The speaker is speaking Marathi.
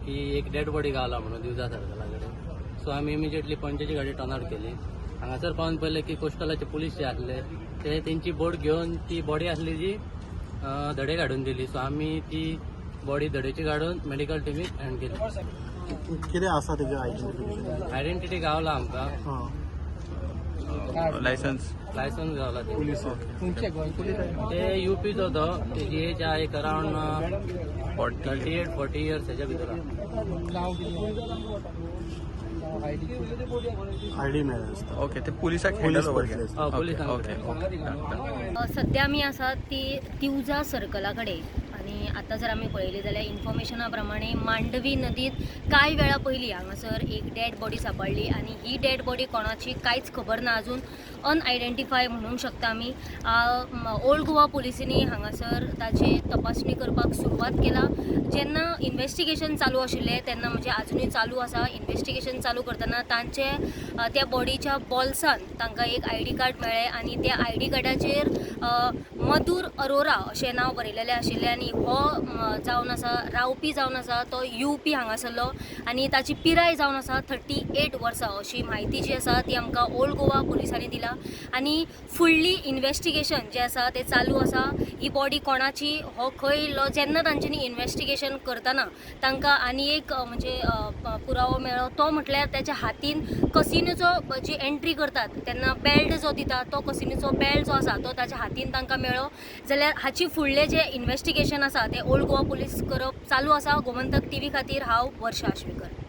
की एक डेड बॉडी गावला म्हणून दिवजा सर्कला कडेन. सो आमी इमिजिएटली पंचाची गाडी टर्न आउट केली. हांगासर पावन पळयलें की कोस्टलाचे पुलीस जे आसले ते तेंची बोट घेवन ती बॉडी आसली जी धडे काडून दिली. सो आमी ती बॉडी धडेची काडून मेडिकल टिमीक हँड केली. कितें आसा तेजें आयडेंटिफिकेशन? आयडेंटिटी गावला आमकां, लायसन्स गावला ते. पुलीस ते यूपीचो तो. तेजी एज आहे एक अरावंड 38-40 इयर्स हेच्या भितर. आयडी मेळ्ळा आसता. ओके ते पुलिसाक हँडल ओव्हर केले. पुलिसांक ओके. सध्या आमी आसा ती तिवजा सर्कला कडेन आणि आता जर आमी पळयली जाल्यार इन्फॉर्मेशना प्रमाणे मांडवी नदीत कांय वेळा पयलीं हांगासर एक डेड बॉडी सांपडली आणि ही डेड बॉडी कोणाची कांयच खबर ना, अजून अनआयडेंटिफाय म्हणूंक शकता आमी. ओल्ड गोवा पुलिसांनी हांगासर ताची तपासणी करपाक सुरवात केला. जेन्ना इन्व्हेस्टिगेशन चालू आशिल्लें तेन्ना म्हणजे अजुनूय चालू आसा. इन्व्हेस्टिगेशन चालू करतना तांचे त्या बॉडीच्या बॉल्सान तांकां एक आयडी कार्ड मेळ्ळें आणि त्या आयडी कार्डाचेर मधुर अरोरा अशें नांव बरयलेलें आशिल्लें आणि हो जावन आसा रावपी जावन आसा तो यूपी हांगासरलो आणि ताची पिराय जावन आसा 38 वर्सां. अशी म्हायती जी आसा ती आमकां ओल्ड गोवा पुलिसांनी दिला आणि फुडली इन्व्हेस्टिगेशन जें आसा तें चालू आसा. ही बॉडी कोणाची हो खंय जेन्ना तांच्यांनी इन्व्हेस्टिगेशन करतना तांकां आनी एक म्हणजे पुरावो मेळ्ळो तो म्हटल्यार त्याच्या हातीन कसिनोचो जी एंट्री करतात तेन्ना बेल्ट जो दिता तो कसिनोचो बेल्ट जो आसा तो ताच्या हातीन तांकां मेळ्ळो. जाल्यार हाची फुडलें जें इन्व्हेस्टिगेशन आसा तें ओल्ड गोवा पुलीस करप चालू आसा. गोमंतक टीव्ही खातीर हांव वर्षा आश्वेकर.